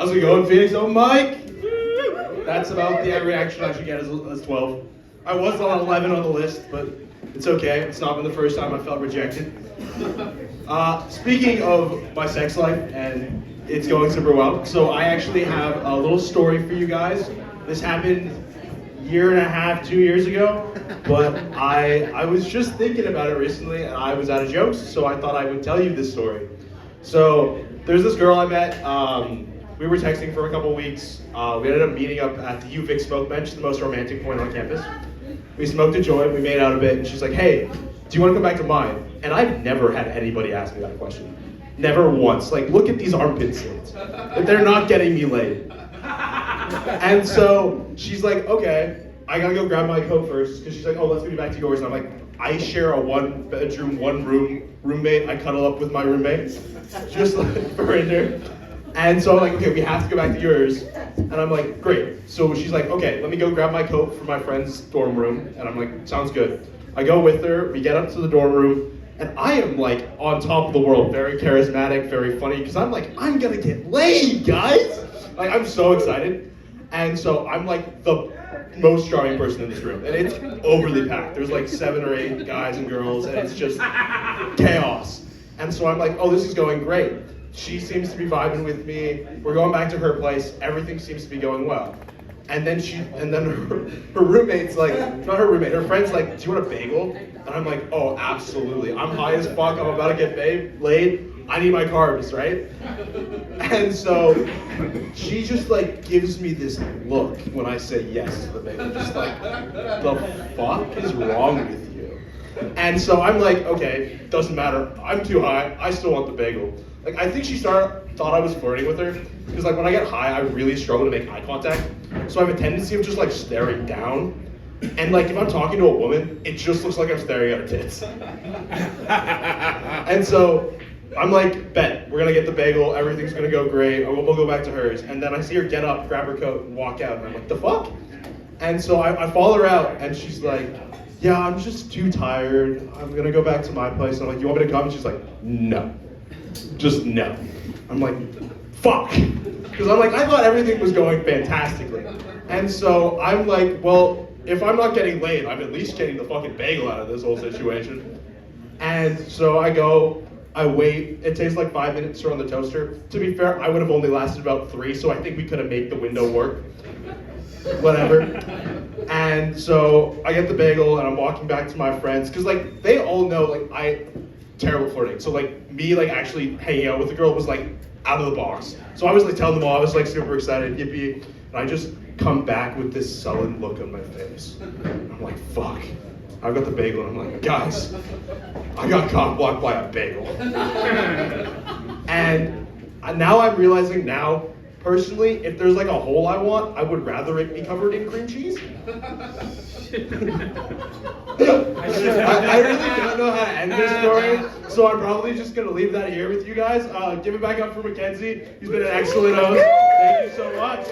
How's it going, Phoenix? Oh, Mike! That's about the reaction I should get as 12. I was on 11 on the list, but it's okay. It's not been the first time I felt rejected. Speaking of my sex life, and it's going super well, so I actually have a little story for you guys. This happened a year and a half, 2 years ago, but I was just thinking about it recently, and I was out of jokes, so I thought I would tell you this story. So there's this girl I met. We were texting for a couple weeks. We ended up meeting up at the UVic smoke bench, the most romantic point on campus. We smoked a joint, we made out a bit, and she's like, hey, do you want to come back to mine? And I've never had anybody ask me that question. Never once. Like, look at these armpit slits. Like, they're not getting me laid. And so she's like, okay, I gotta go grab my coat first, because she's like, oh, let's get back to yours. And I'm like, I share a one bedroom, one room roommate. I cuddle up with my roommate, just like Verinder. And so I'm like, okay, we have to go back to yours. And I'm like, great. So she's like, okay, let me go grab my coat from my friend's dorm room. And I'm like, sounds good. I go with her, we get up to the dorm room, and I am like on top of the world, very charismatic, very funny, because I'm like, I'm gonna get laid, guys! Like, I'm so excited. And so I'm like the most charming person in this room, and it's overly packed. There's like 7 or 8 guys and girls, and it's just chaos. And so I'm like, oh, this is going great. She seems to be vibing with me. We're going back to her place. Everything seems to be going well. And then her roommate's like, not her roommate, her friend's like, do you want a bagel? And I'm like, oh, absolutely. I'm high as fuck. I'm about to get laid. I need my carbs, right? And so she just like gives me this look when I say yes to the bagel. Just like, the fuck is wrong with you? And so I'm like, okay, doesn't matter. I'm too high. I still want the bagel. Like, I think she thought I was flirting with her, because like when I get high, I really struggle to make eye contact. So I have a tendency of just like staring down. And like if I'm talking to a woman, it just looks like I'm staring at her tits. And so I'm like, bet, we're gonna get the bagel, everything's gonna go great, we'll go back to hers. And then I see her get up, grab her coat, and walk out, and I'm like, the fuck? And so I follow her out, and she's like, yeah, I'm just too tired, I'm gonna go back to my place. And I'm like, you want me to come? And she's like, no. Just no. I'm like, fuck. Because I'm like, I thought everything was going fantastically. And so I'm like, well, if I'm not getting laid, I'm at least getting the fucking bagel out of this whole situation. And so I go, I wait. It takes like 5 minutes to run the toaster. To be fair, I would have only lasted about 3, so I think we could have made the window work. Whatever. And so I get the bagel and I'm walking back to my friends, because like they all know like terrible flirting. So like me like actually hanging out with the girl was like out of the box. So I was like telling them all, I was like super excited, yippee. And I just come back with this sullen look on my face. I'm like, fuck. I've got the bagel and I'm like, guys, I got cock blocked by a bagel. And now I'm realizing now, personally, if there's like a hole I want, I would rather it be covered in cream cheese. I really don't know how to end this story, so I'm probably just gonna leave that here with you guys. Give it back up for Mackenzie. He's been an excellent host. Thank you so much.